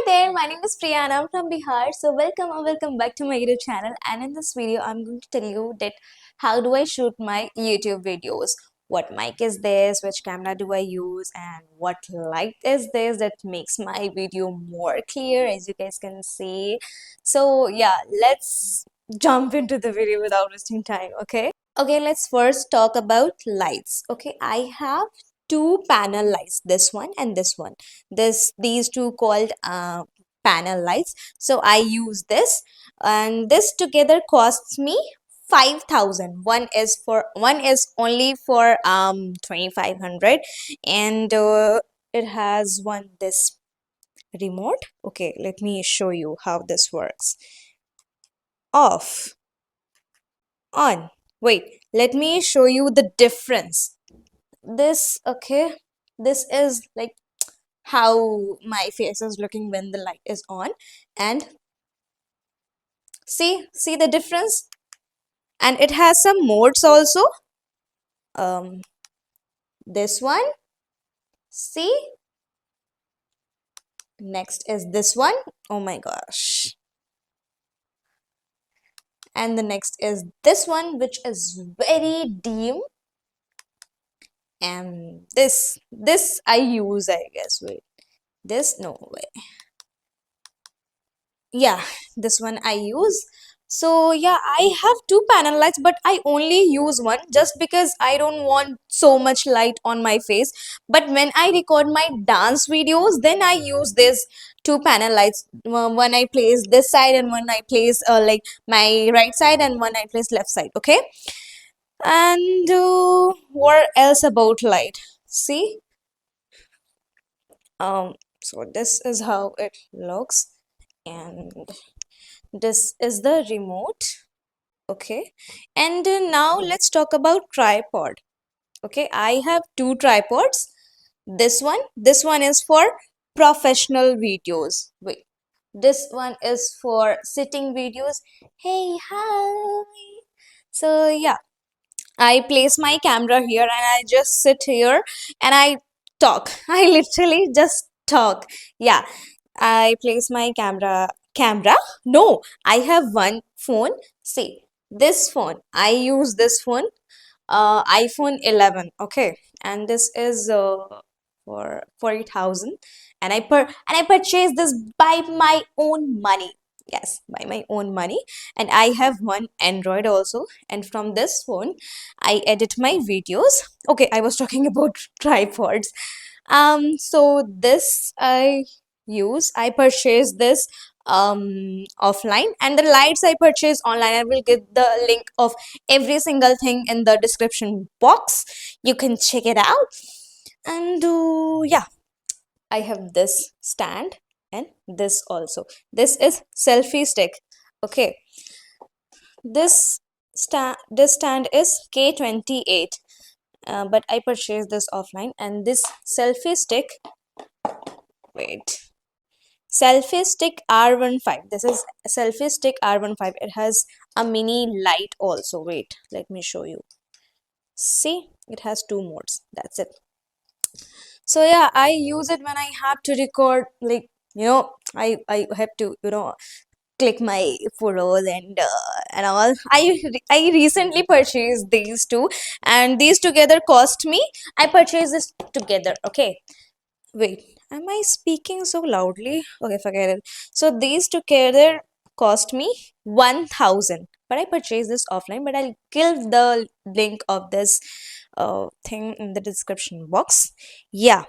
there, my name is Priya and I'm from Bihar. So welcome or welcome back to my YouTube channel, and in this video I'm going to tell you that how do I shoot my YouTube videos, what mic is this, which camera do I use, and what light is this that makes my video more clear, as you guys can see. So yeah, let's jump into the video without wasting time. Okay, let's first talk about lights. Okay, I have two panel lights, this one and this one. These two called panel lights. So I use this, and this together costs me 5,000. One is only for 2,500, and it has this remote. Okay, let me show you how this works. Off, on. Wait, let me show you the difference. This is like how my face is looking when the light is on, and see the difference. And it has some modes also. This one, see, next is this one. Oh my gosh. And the next is this one, which is very dim. And this I use, I guess. Wait, this, no way. Yeah, this one I use. So yeah, I have two panel lights, but I only use one just because I don't want so much light on my face. But when I record my dance videos, then I use this two panel lights. One I place this side, and one I place like my right side, and one I place left side. Okay. And what else about light? See, so this is how it looks, and this is the remote. Okay, and now let's talk about tripod. Okay, I have two tripods. This one is for professional videos. Wait, this one is for sitting videos. Hey, hi. So yeah, I place my camera here and I just sit here and I talk. I literally just talk. Yeah, I place my camera. Camera? No, I have one phone. See, this phone. I use this phone, iPhone 11. Okay, and this is for 40,000, and I purchased this by my own money. Yes, by my own money. And I have one Android also, and from this phone I edit my videos. Okay, I was talking about tripods. So this I purchased this offline, and the lights I purchased online. I will get the link of every single thing in the description box. You can check it out. And yeah, I have this stand and this also. This is selfie stick. Okay, this stand is K28, but I purchased this offline. And this selfie stick, wait, selfie stick R15. This is selfie stick R15. It has a mini light also. Wait, let me show you. See, it has two modes. That's it. So yeah, I use it when I have to record, like, I have to, click my photos and all. I recently purchased these two, and these together cost me. I purchased this together. Okay, wait, am I speaking so loudly? Okay, forget it. So these together cost me 1,000, but I purchased this offline. But I'll give the link of this thing in the description box. Yeah,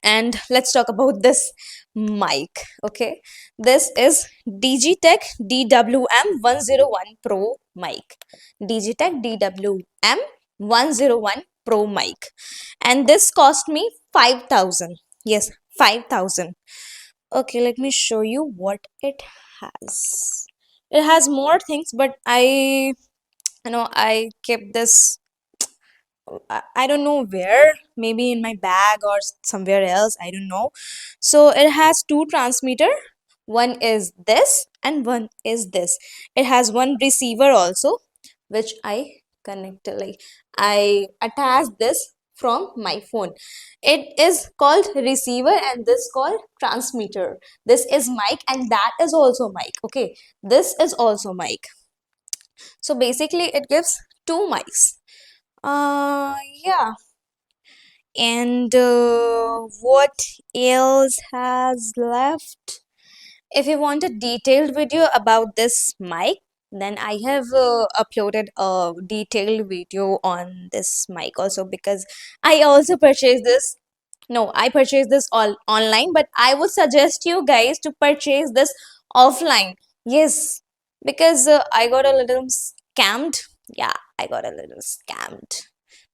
and let's talk about this mic. Okay, this is DigiTek DWM 101 Pro mic. DigiTek DWM 101 Pro mic, and this cost me 5,000. Yes, 5,000. Okay, let me show you what it has. It has more things, but I kept this, I don't know where, maybe in my bag or somewhere else, I don't know. So it has two transmitter. One is this and one is this. It has one receiver also, which I connect, like I attach this from my phone. It is called receiver and this called transmitter. This is mic and that is also mic. Okay, this is also mic. So basically it gives two mics. Yeah. And what else has left? If you want a detailed video about this mic, then I have uploaded a detailed video on this mic also, because I also purchased this. No, I purchased this all online, but I would suggest you guys to purchase this offline. Yes, because I got a little scammed. Yeah, I got a little scammed.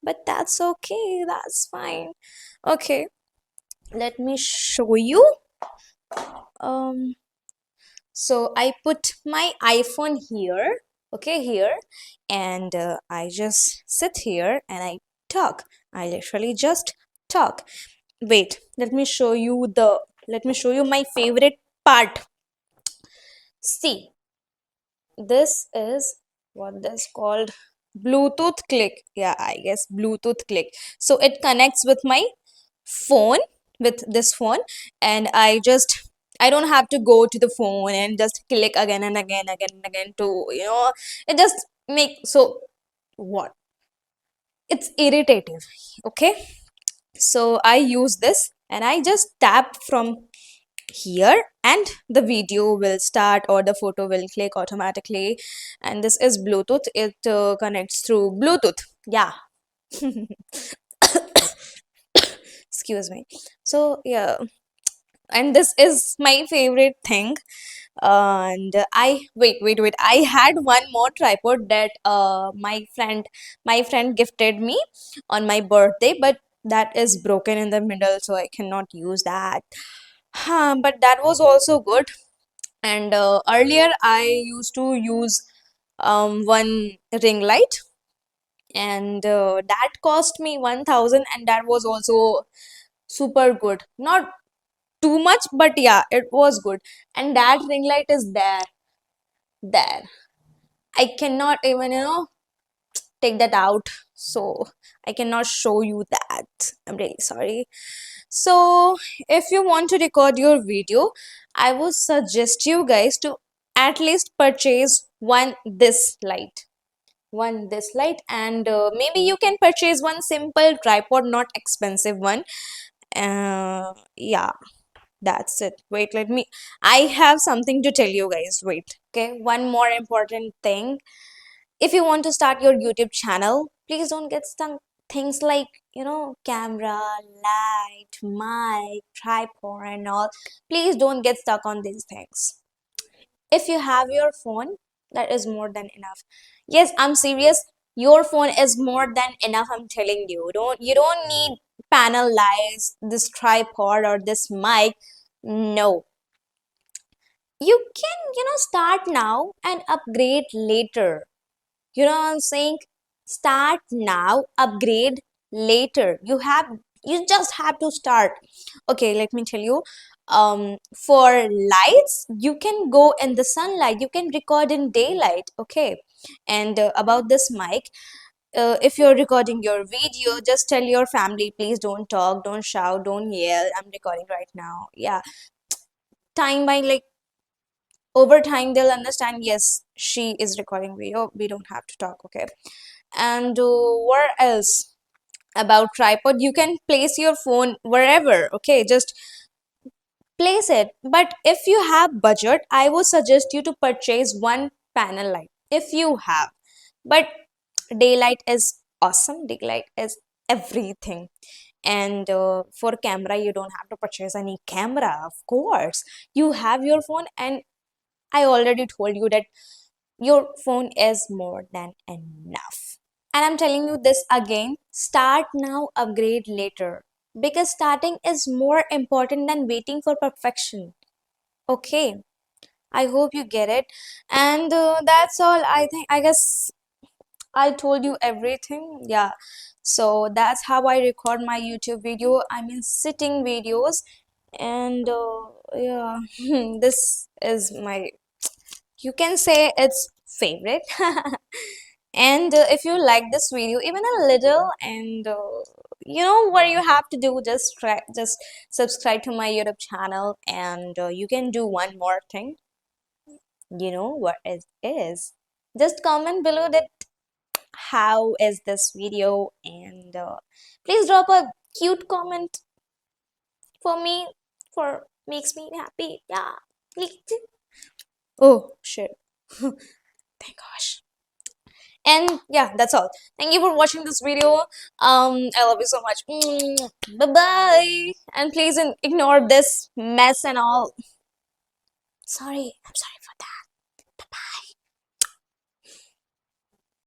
But that's okay, that's fine. Okay, let me show you. Um, so I put my iPhone here, okay, here, and I just sit here and I talk. I literally just talk. Wait, let me show you my favorite part. See, this is what this called Bluetooth click. Yeah, I guess Bluetooth click. So it connects with my phone, with this phone, and I don't have to go to the phone and just click again and again and again to, it just make so what? It's irritative. Okay. So I use this and I just tap from here and the video will start or the photo will click automatically. And this is Bluetooth. It connects through Bluetooth. Yeah. Excuse me. So yeah, and this is my favorite thing. And I wait, I had one more tripod that my friend gifted me on my birthday, but that is broken in the middle, so I cannot use that. But that was also good. And earlier I used to use one ring light, and that cost me 1000, and that was also super good. Not too much, but yeah, it was good. And that ring light is there. I cannot even, take that out. So I cannot show you that. I'm really sorry. So if you want to record your video, I would suggest you guys to at least purchase one this light, and maybe you can purchase one simple tripod, not expensive one. Yeah, that's it. Wait, I have something to tell you guys. Wait, okay, one more important thing. If you want to start your YouTube channel, please don't get stuck things like, camera, light, mic, tripod, and all. Please don't get stuck on these things. If you have your phone, that is more than enough. Yes, I'm serious. Your phone is more than enough, I'm telling you. You don't need panel lights, this tripod or this mic. No. You can, start now and upgrade later. You know what I'm saying? Start now, upgrade later. You just have to start. Okay, let me tell you. For lights, you can go in the sunlight. You can record in daylight. Okay. And about this mic, if you're recording your video, just tell your family, please don't talk, don't shout, don't yell. I'm recording right now. Yeah. Time by like over time they'll understand, yes, she is recording video, we don't have to talk. Okay. And what else about tripod? You can place your phone wherever. Okay, just place it. But if you have budget, I would suggest you to purchase one panel light if you have. But daylight is awesome, daylight is everything. And for camera, you don't have to purchase any camera. Of course, you have your phone, and I already told you that your phone is more than enough. And I'm telling you this again, start now, upgrade later. Because starting is more important than waiting for perfection. Okay, I hope you get it. And that's all. I guess I told you everything. Yeah. So that's how I record my YouTube video. I mean, sitting videos. And yeah, this is my, you can say it's favorite. And if you like this video even a little, and you know what you have to do, just subscribe to my YouTube channel, and you can do one more thing. You know what it is? Just comment below that how is this video, and please drop a cute comment for me, for makes me happy. Yeah. Oh shit. Thank gosh. And yeah, that's all. Thank you for watching this video. I love you so much. Bye bye. And please ignore this mess and all. Sorry, I'm sorry.